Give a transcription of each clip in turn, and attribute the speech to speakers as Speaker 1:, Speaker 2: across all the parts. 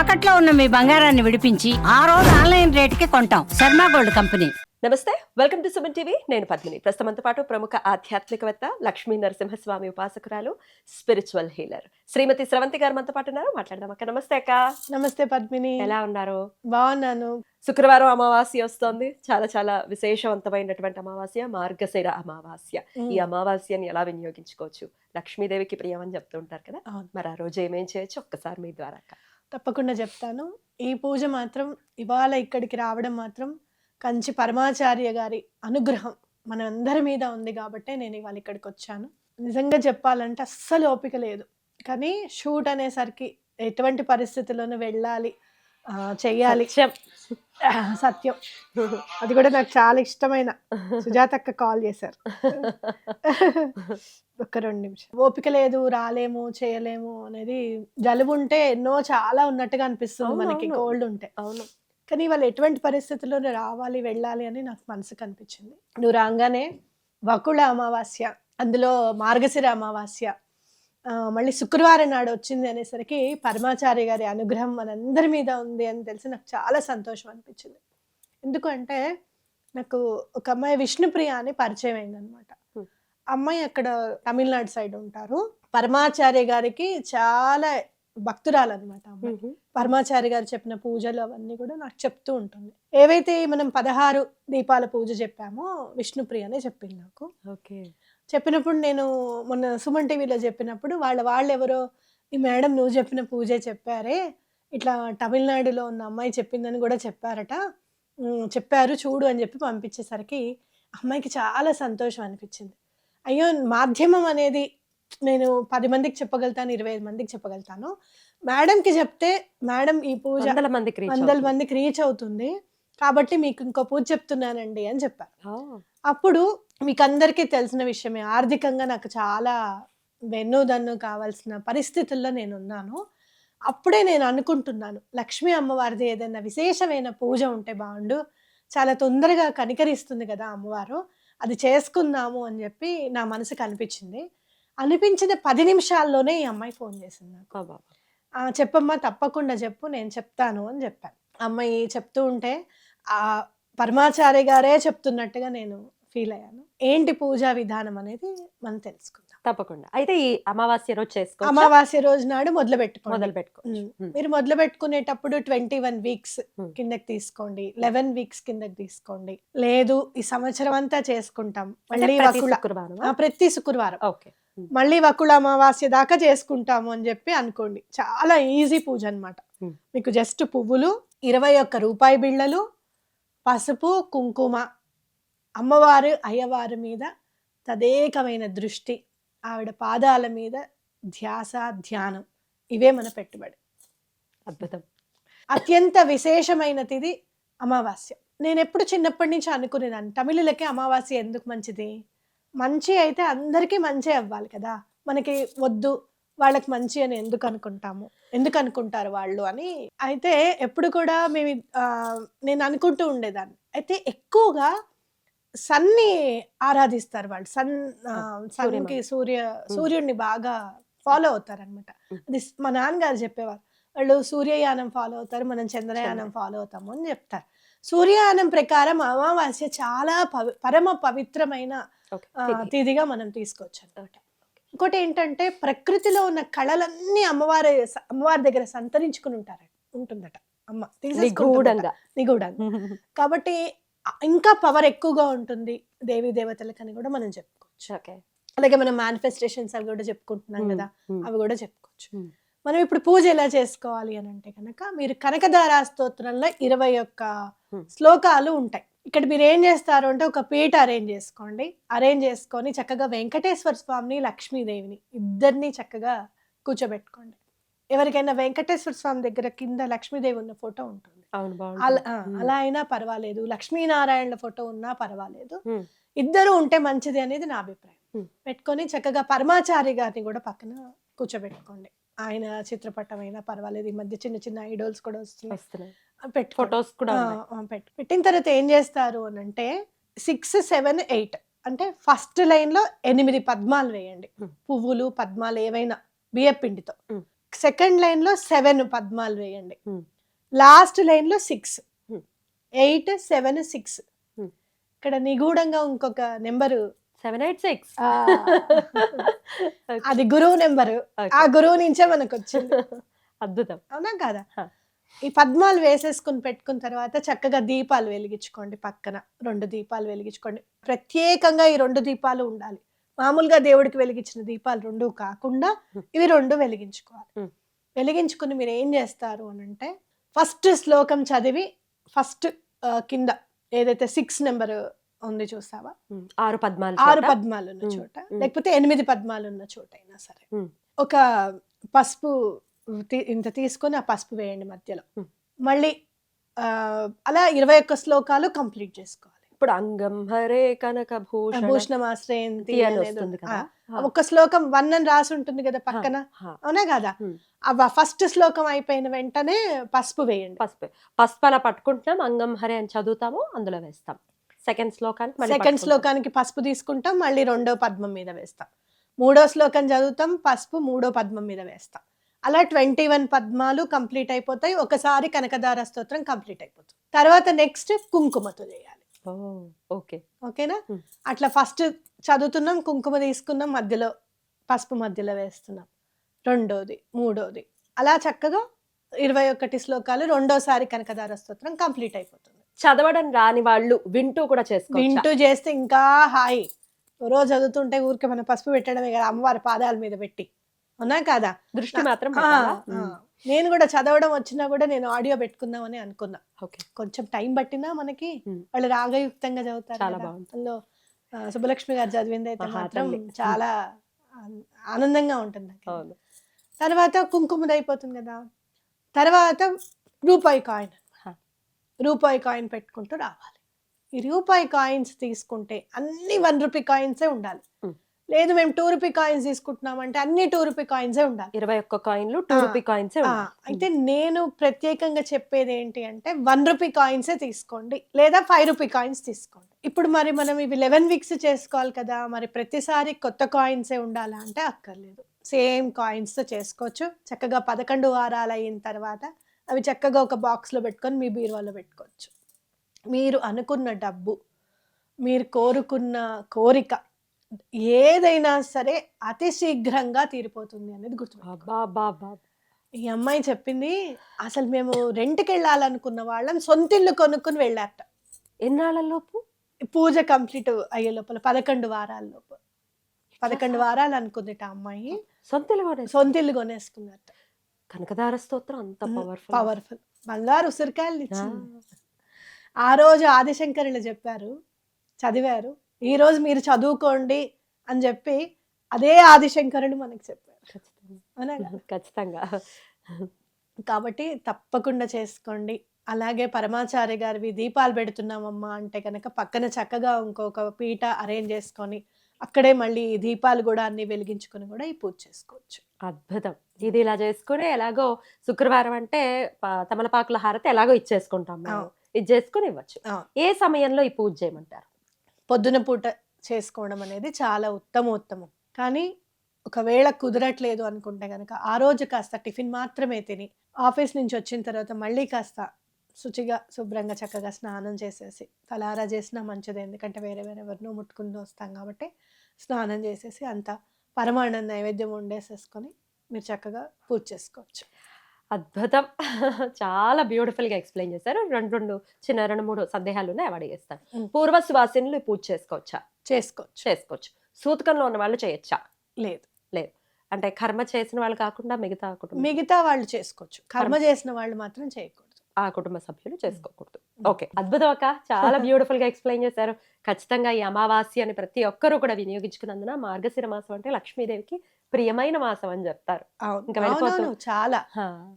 Speaker 1: తాకట్లో ఉన్న మీ బంగారాన్ని విడిపించి ఆ రోజు ఆన్లైన్ రేటుకి కొంటాం. Sharma gold company.
Speaker 2: నమస్తే, వెల్కమ్ టు సుమన్ టీవీ. నేను పద్మిని. ప్రస్తుతంతో పాటు ప్రముఖ ఆధ్యాత్మికవేత్త, లక్ష్మీ నరసింహస్వామి ఉపాసకురాలు, స్పిరిచువల్ హీలర్ శ్రీమతి స్రవంతి గారు మనతో పాటు ఉన్నారు. మాట్లాడదాం అక్క. నమస్తే అక్క.
Speaker 3: నమస్తే పద్మిని,
Speaker 2: ఎలా ఉన్నారు?
Speaker 3: బాగున్నాను.
Speaker 2: శుక్రవారం అమావాస్య వస్తోంది. చాలా చాలా విశేషవంతమైనటువంటి అమావాస్య, మార్గశిర అమావాస్య. ఈ అమావాస్యని ఎలా వినియోగించుకోవచ్చు? లక్ష్మీదేవికి ప్రియం అని చెప్తూ ఉంటారు కదా, మరి ఆ రోజు ఏమేం చేయొచ్చు ఒక్కసారి మీ ద్వారా అక్క.
Speaker 3: తప్పకుండా చెప్తాను. ఈ పూజ మాత్రం ఇవాళ ఇక్కడికి రావడం మాత్రం కంచి పరమాచార్య గారి అనుగ్రహం మన అందరి మీద ఉంది కాబట్టి నేను ఇవాళ ఇక్కడికి వచ్చాను. నిజంగా చెప్పాలంటే అస్సలు ఓపిక లేదు, కానీ షూట్ అనేసరికి ఎటువంటి పరిస్థితుల్లోనూ వెళ్ళాలి, చెయ్యాలి. సత్యం. అది కూడా నాకు చాలా ఇష్టమైన సుజాతక్క కాల్ చేశారు. ఒక్క 2 నిమిషం. ఓపిక లేదు, రాలేము, చేయలేము అనేది. జలుబు ఉంటే ఎన్నో చాలా ఉన్నట్టుగా అనిపిస్తుంది మనకి, కోల్డ్ ఉంటే.
Speaker 2: అవును.
Speaker 3: కానీ వాళ్ళు ఎటువంటి పరిస్థితుల్లో రావాలి, వెళ్ళాలి అని నాకు మనసుకు అనిపించింది. నువ్వు రాగానే వకుళ అమావాస్య, అందులో మార్గశిర అమావాస్య, మళ్ళీ శుక్రవారం నాడు వచ్చింది అనేసరికి పరమాచార్య గారి అనుగ్రహం మనందరి మీద ఉంది అని తెలిసి నాకు చాలా సంతోషం అనిపించింది. ఎందుకంటే నాకు ఒక అమ్మాయి విష్ణుప్రియ అని పరిచయం అయిందనమాట. అమ్మాయి అక్కడ తమిళనాడు సైడ్ ఉంటారు. పరమాచార్య గారికి చాలా భక్తురాలు అనమాట. పరమాచార్య గారు చెప్పిన పూజలు అవన్నీ కూడా నాకు చెప్తూ ఉంటుంది. ఏవైతే మనం 16 దీపాల పూజ చెప్పామో విష్ణుప్రియ అనే చెప్పింది నాకు.
Speaker 2: ఓకే.
Speaker 3: చెప్పినప్పుడు నేను మొన్న సుమన్ టీవీలో చెప్పినప్పుడు వాళ్ళు ఎవరో, ఈ మేడం నువ్వు చెప్పిన పూజే చెప్పారే, ఇట్లా తమిళనాడులో ఉన్న అమ్మాయి చెప్పిందని కూడా చెప్పారు చూడు అని చెప్పి పంపించేసరికి అమ్మాయికి చాలా సంతోషం అనిపించింది. అయ్యో, మాధ్యమం అనేది నేను 10 మందికి చెప్పగలుగుతాను, 25 మందికి చెప్పగలుగుతాను. మేడంకి చెప్తే మేడం ఈ పూజ 100 మందికి రీచ్ అవుతుంది కాబట్టి మీకు ఇంకో పూజ చెప్తున్నానండి అని చెప్పారు. అప్పుడు మీకు అందరికీ తెలిసిన విషయమే, ఆర్థికంగా నాకు చాలా వెన్నుదన్ను కావాల్సిన పరిస్థితుల్లో నేను ఉన్నాను. అప్పుడే నేను అనుకుంటున్నాను, లక్ష్మీ అమ్మవారిది ఏదైనా విశేషమైన పూజ ఉంటే బాగుండు, చాలా తొందరగా కనికరిస్తుంది కదా అమ్మవారు, అది చేసుకుందాము అని చెప్పి నా మనసుకు అనిపించిన 10 నిమిషాల్లోనే ఈ అమ్మాయి ఫోన్ చేసింది నాకు. చెప్పమ్మా, తప్పకుండా చెప్పు, నేను చెప్తాను అని చెప్పాను. అమ్మాయి చెప్తూ ఉంటే ఆ పరమాచార్య గారే చెప్తున్నట్టుగా నేను ఫీల్ అయ్యాను. ఏంటి పూజా విధానం అనేది మనం తెలుసుకుందాం.
Speaker 2: తప్పకుండా. అయితే ఈ అమావాస్య రోజు చేసుకో,
Speaker 3: అమావాస్య రోజు నాడు మొదలు పెట్టుకో. మీరు మొదలు పెట్టుకునేటప్పుడు 21 వీక్స్ కిందకి తీసుకోండి, 11 వీక్స్ కిందకి తీసుకోండి. లేదు ఈ సంవత్సరం అంతా చేసుకుంటాం, మళ్ళీ ప్రతి శుక్రవారం మళ్ళీ వకుళ అమావాస్య దాకా చేసుకుంటాము అని చెప్పి అనుకోండి. చాలా ఈజీ పూజ అనమాట. మీకు జస్ట్ పువ్వులు, 21 రూపాయి బిళ్ళలు, పసుపు, కుంకుమ, అమ్మవారు అయ్యవారి మీద తదేకమైన దృష్టి, ఆవిడ పాదాల మీద ధ్యాస, ధ్యానం, ఇవే మన పెట్టుబడి.
Speaker 2: అద్భుతం.
Speaker 3: అత్యంత విశేషమైన తిథి అమావాస్య. నేను ఎప్పుడు చిన్నప్పటి నుంచి అనుకునేదాన్ని, తమిళులకి అమావాస్య ఎందుకు మంచిది, మంచి అయితే అందరికీ మంచి అవ్వాలి కదా, మనకి వద్దు వాళ్ళకి మంచి అని ఎందుకు అనుకుంటారు వాళ్ళు అని. అయితే ఎప్పుడు కూడా నేను అనుకుంటూ ఉండేదాన్ని. అయితే ఎక్కువగా సన్ని ఆరాధిస్తారు వాళ్ళు. సన్కి సూర్యుడిని బాగా ఫాలో అవుతారు అనమాట. అది మా నాన్నగారు చెప్పేవారు, వాళ్ళు సూర్యయానం ఫాలో అవుతారు, మనం చంద్రయానం ఫాలో అవుతాము అని చెప్తారు. సూర్యయానం ప్రకారం అమావాస్య చాలా పరమ పవిత్రమైన తిథిగా మనం తీసుకోవచ్చు అనమాట. ఇంకోటి ఏంటంటే, ప్రకృతిలో ఉన్న కళలన్నీ అమ్మవారి దగ్గర సంతరించుకుని ఉంటుందట అమ్మ, నిగూఢంగా. కాబట్టి ఇంకా పవర్ ఎక్కువగా ఉంటుంది దేవీ దేవతలకని కూడా మనం చెప్పుకోవచ్చు. అలాగే మనం మేనిఫెస్టేషన్స్ అవి కూడా చెప్పుకుంటున్నాం కదా, అవి కూడా చెప్పుకోవచ్చు. మనం ఇప్పుడు పూజ ఎలా చేసుకోవాలి అని అంటే కనుక, మీరు కనకదార స్తోత్రంలో 21 శ్లోకాలు ఉంటాయి. ఇక్కడ మీరు ఏం చేస్తారు అంటే, ఒక పీట అరేంజ్ చేసుకొని చక్కగా వెంకటేశ్వర స్వామిని, లక్ష్మీదేవిని ఇద్దరిని చక్కగా కూర్చోబెట్టుకోండి. ఎవరికైనా వెంకటేశ్వర స్వామి దగ్గర కింద లక్ష్మీదేవి ఉన్న ఫోటో ఉంటుంది, అలా అయినా పర్వాలేదు, లక్ష్మీనారాయణల ఫోటో ఉన్నా పర్వాలేదు, ఇద్దరు ఉంటే మంచిది అనేది నా అభిప్రాయం. పెట్టుకొని చక్కగా పరమాచారి గారిని కూడా పక్కన కూర్చోబెట్టుకోండి. ఆయన చిత్రపటం అయినా పర్వాలేదు. ఈ మధ్య చిన్న చిన్న ఐడల్స్ కూడా వస్తున్నాయి,
Speaker 2: ఫొటోస్ కూడా
Speaker 3: పెట్టిన తర్వాత ఏం చేస్తారు అని అంటే, 6, 7, 8 అంటే ఫస్ట్ లైన్ లో 8 పద్మాలు వేయండి. పువ్వులు, పద్మాలు ఏవైనా బియ్యపిండితో సెకండ్ లైన్ లో 7 పద్మాలు వేయండి.
Speaker 2: Hmm.
Speaker 3: లాస్ట్ లైన్ లో 6,
Speaker 2: Hmm.
Speaker 3: 8, 7, 6.
Speaker 2: Hmm.
Speaker 3: ఇక్కడ నిగూఢంగా ఇంకొక నెంబరు
Speaker 2: 786.
Speaker 3: అది గురువు నెంబరు. ఆ గురువు నుంచే మనకు వచ్చింది.
Speaker 2: అద్భుతం.
Speaker 3: అవునా కాదా?
Speaker 2: హ.
Speaker 3: ఈ పద్మాలు వేసేసుకుని పెట్టుకున్న తర్వాత చక్కగా దీపాలు వెలిగించుకోండి. పక్కన 2 దీపాలు వెలిగించుకోండి. ప్రత్యేకంగా ఈ 2 దీపాలు ఉండాలి. మామూలుగా దేవుడికి వెలిగించిన దీపాలు 2 కాకుండా ఇవి 2 వెలిగించుకోవాలి.
Speaker 2: Hmm.
Speaker 3: వెలిగించుకుని మీరు ఏం చేస్తారు అని అంటే, ఫస్ట్ శ్లోకం చదివి ఫస్ట్ కింద ఏదైతే 6 నెంబర్ ఉంది చూసావా,
Speaker 2: 6 పద్మాలు
Speaker 3: 6 పద్మాలు ఉన్న చోట, లేకపోతే 8 పద్మాలు ఉన్న చోట అయినా సరే ఒక పసుపు ఇంత తీసుకొని ఆ పసుపు వేయండి మధ్యలో. మళ్ళీ అలా 21 శ్లోకాలు కంప్లీట్ చేసుకోవాలి.
Speaker 2: ఇప్పుడు అంగం హరే కనక
Speaker 3: భూషణమాశ్రయంతి
Speaker 2: అని వస్తుంది కదా.
Speaker 3: ఒక శ్లోకం 1 అని రాసి ఉంటుంది కదా పక్కన, అవునా కదా? ఫస్ట్ శ్లోకం అయిపోయిన వెంటనే పసుపు వేయండి.
Speaker 2: పసుపు అలా పట్టుకుంటున్నాం, అంగం హరే అని చదువుతాము, అందులో వేస్తాం. సెకండ్
Speaker 3: శ్లోకానికి పసుపు తీసుకుంటాం, మళ్ళీ 2వ పద్మం మీద వేస్తాం. 3వ శ్లోకం చదువుతాం, పసుపు 3వ పద్మం మీద వేస్తాం. అలా 21 పద్మాలు కంప్లీట్ అయిపోతాయి. ఒకసారి కనకదార స్తోత్రం కంప్లీట్ అయిపోతుంది. తర్వాత నెక్స్ట్ కుంకుమతో చేయాలి. ఓకేనా? అట్లా ఫస్ట్ చదువుతున్నాం, కుంకుమ తీసుకున్నాం, మధ్యలో పసుపు మధ్యలో వేస్తున్నాం, 2వది 3వది అలా చక్కగా 21 శ్లోకాలు రెండోసారి కనకదార స్తోత్రం కంప్లీట్ అయిపోతుంది.
Speaker 2: చదవడం రాని వాళ్ళు వింటూ కూడా చేసుకోవచ్చు.
Speaker 3: వింటూ చేస్తే ఇంకా హాయి. రోజు చదువుతుంటే ఊరికే మనం పసుపు పెట్టడమే కదా, అమ్మవారి పాదాల మీద పెట్టి, అవునా కాదా?
Speaker 2: దృష్టి మాత్రం
Speaker 3: నేను కూడా చదవడం వచ్చినా కూడా నేను ఆడియో పెట్టుకుందామని అనుకున్నా. కొంచెం టైం పట్టినా మనకి వాళ్ళు రాగయుక్తంగా చదువుతారు. అందులో సుబ్బలక్ష్మి గారు చదివింది అయితే మాత్రం చాలా ఆనందంగా ఉంటుంది. తర్వాత కుంకుమది అయిపోతుంది కదా, తర్వాత రూపాయి కాయిన్ పెట్టుకుంటూ రావాలి. ఈ రూపాయి కాయిన్స్ తీసుకుంటే అన్ని 1 రూపీ కాయిన్సే ఉండాలి. లేదు మేము 2 రూపీ కాయిన్స్ తీసుకుంటున్నామంటే అన్ని 2 రూపీ కాయిన్సే ఉండాలి.
Speaker 2: 21 కాయిన్లు 2 రూపీ కాయిన్సే ఉండాలి.
Speaker 3: అయితే నేను ప్రత్యేకంగా చెప్పేది ఏంటి అంటే 1 రూపీ కాయిన్సే తీసుకోండి, లేదా 5 రూపీ కాయిన్స్ తీసుకోండి. ఇప్పుడు మరి మనం ఇవి 11 వీక్స్ చేసుకోవాలి కదా, మరి ప్రతిసారి కొత్త కాయిన్సే ఉండాలా అంటే అక్కర్లేదు. సేమ్ కాయిన్స్తో చేసుకోవచ్చు. చక్కగా 11 వారాలు అయిన తర్వాత అవి చక్కగా ఒక బాక్స్లో పెట్టుకొని మీ బీరువాలో పెట్టుకోవచ్చు. మీరు అనుకున్న డబ్బు, మీరు కోరుకున్న కోరిక ఏదైనా సరే అతి శీఘ్రంగా తీరిపోతుంది అనేది గుర్తు. ఈ అమ్మాయి చెప్పింది, అసలు మేము రెంట్కి వెళ్ళాలనుకున్న వాళ్ళం సొంతిల్లు కొనుక్కుని వెళ్ళారట.
Speaker 2: ఎన్నాళ్ళలోపు?
Speaker 3: పూజ కంప్లీట్ అయ్యే లోపల 11 వారాల లోపు. 11 వారాలు అనుకుందిట అమ్మాయి, సొంతిల్లు కొనేసుకున్నట్ట.
Speaker 2: కనకదార స్తోత్రం అంత
Speaker 3: పవర్ఫుల్. బంగారు ఉసిరికాయలు ఇచ్చింది. ఆ రోజు ఆదిశంకరులు చెప్పారు, చదివారు. ఈ రోజు మీరు చదువుకోండి అని చెప్పి అదే ఆదిశంకరుడు మనకి చెప్పారు.
Speaker 2: ఖచ్చితంగా.
Speaker 3: కాబట్టి తప్పకుండా చేసుకోండి. అలాగే పరమాచార్య గారివి దీపాలు పెడుతున్నామమ్మా అంటే కనుక పక్కన చక్కగా ఇంకొక పీట అరేంజ్ చేసుకొని అక్కడే మళ్ళీ దీపాలు కూడా అన్ని వెలిగించుకొని కూడా ఈ పూజ చేసుకోవచ్చు.
Speaker 2: అద్భుతం. ఇది ఇలా చేసుకుని ఎలాగో శుక్రవారం అంటే తమలపాకుల హారతి ఎలాగో ఇచ్చేసుకుంటాం, ఇది చేసుకుని ఇవ్వచ్చు. ఏ సమయంలో ఈ పూజ చేయమంటారు?
Speaker 3: పొద్దున పూట చేసుకోవడం అనేది చాలా ఉత్తమోత్తమం. కానీ ఒకవేళ కుదరట్లేదు అనుకుంటే కనుక ఆ రోజు కాస్త టిఫిన్ మాత్రమే తిని ఆఫీస్ నుంచి వచ్చిన తర్వాత మళ్ళీ కాస్త శుచిగా శుభ్రంగా చక్కగా స్నానం చేసేసి, తలారా చేసినా మంచిది, ఎందుకంటే వేరే ఎవరినో ముట్టుకుని వస్తాం కాబట్టి స్నానం చేసేసి అంతా పరమాన్నం నైవేద్యం వండేసేసుకొని మీరు చక్కగా పూజ చేసుకోవచ్చు.
Speaker 2: అద్భుతం. చాలా బ్యూటిఫుల్గా ఎక్స్ప్లెయిన్ చేశారు. 2-3 సందేహాలు ఉన్నాయి, అవి అడిగేస్తాను. పూర్వ సువాసినులు పూజ చేసుకోవచ్చా? చేసుకోవచ్చు. సూతకంలో ఉన్న వాళ్ళు చేయొచ్చా? లేదు. అంటే కర్మ చేసిన వాళ్ళు కాకుండా మిగతా వాళ్ళు చేసుకోవచ్చు. కర్మ చేసిన వాళ్ళు మాత్రం చేయకూడదు, ఆ కుటుంబ సభ్యులు చేసుకోకూడదు. ఓకే, అద్భుతం అక్క. చాలా బ్యూటిఫుల్ గా ఎక్స్ప్లెయిన్ చేశారు. ఖచ్చితంగా ఈ అమావాస్యని ప్రతి ఒక్కరూ కూడా వినియోగించుకున్నందున మార్గశిర మాసం అంటే లక్ష్మీదేవికి ప్రియమైన మాసం అని చెప్తారు.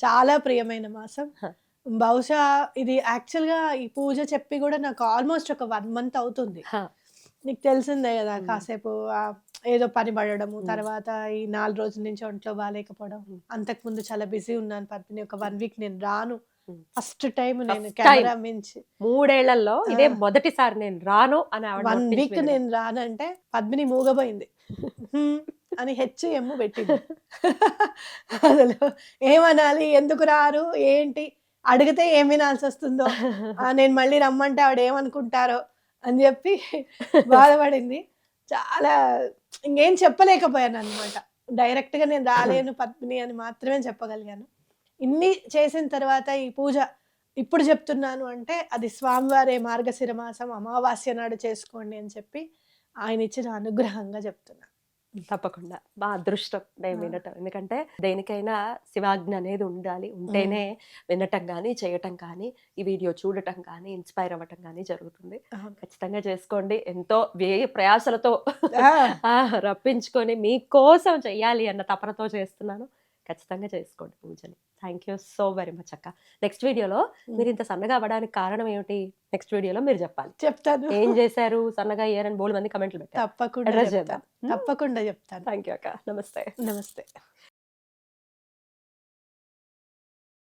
Speaker 2: చాలా ప్రియమైన మాసం. బహుశా ఇది యాక్చువల్ గా ఈ పూజ చెప్పి కూడా నాకు ఆల్మోస్ట్ ఒక 1 month అవుతుంది. నీకు తెలిసిందే కదా, కాసేపు ఏదో పని పడడము, తర్వాత ఈ 4 రోజుల నుంచి ఒంట్లో బాగాలేకపోవడం, అంతకుముందు చాలా బిజీ ఉన్నాను పద్మిని. ఒక 1 week నేను రాను. ఫస్ట్ టైం నేను కెమెరా మించి 3 ఏళ్లలో ఇదే మొదటిసారి నేను రాను అని 1 week నేను రానంటే పద్మిని మూగపోయింది.
Speaker 3: అని HM పెట్టింది. అసలు ఏమనాలి, ఎందుకు రారు, ఏంటి, అడిగితే ఏం వినాల్సి వస్తుందో, నేను మళ్ళీ రమ్మంటే ఆవిడ ఏమనుకుంటారో అని చెప్పి బాధపడింది. చాలా ఇంకేం చెప్పలేకపోయాను అనమాట. డైరెక్ట్గా నేను రాలేను పద్మిని అని మాత్రమే చెప్పగలిగాను. ఇన్ని చేసిన తర్వాత ఈ పూజ ఇప్పుడు చెప్తున్నాను అంటే అది స్వామివారి మార్గశిర మాసం అమావాస్య నాడు చేసుకోండి అని చెప్పి ఆయన ఇచ్చిన అనుగ్రహంగా చెప్తున్నా.
Speaker 2: తప్పకుండా మా అదృష్టం నేను వినటం. ఎందుకంటే దేనికైనా శివాజ్ఞ అనేది ఉండాలి, ఉంటేనే వినటం కానీ చేయటం కానీ ఈ వీడియో చూడటం కానీ ఇన్స్పైర్ అవ్వటం కానీ జరుగుతుంది. ఖచ్చితంగా చేసుకోండి. ఎంతో వ్యయ ప్రయాసలతో రప్పించుకొని మీకోసం చెయ్యాలి అన్న తపనతో చేస్తున్నాను. ఖచ్చితంగా చేసుకోండి పూజని. Thank you so very much అక్క. నెక్స్ట్ వీడియోలో మీరు ఇంత సన్నగా అవ్వడానికి కారణం ఏమిటి, నెక్స్ట్ వీడియోలో మీరు చెప్పాలి.
Speaker 3: చెప్తాను.
Speaker 2: ఏం చేశారు సన్నగా అయ్యారని బోల్డ్ మంది కమెంట్లు పెట్టారు.
Speaker 3: తప్పకుండా
Speaker 2: అడ్రస్
Speaker 3: చెప్తాను. తప్పకుండా చెప్తాను.
Speaker 2: థ్యాంక్ యూ అక్క. నమస్తే.
Speaker 3: నమస్తే.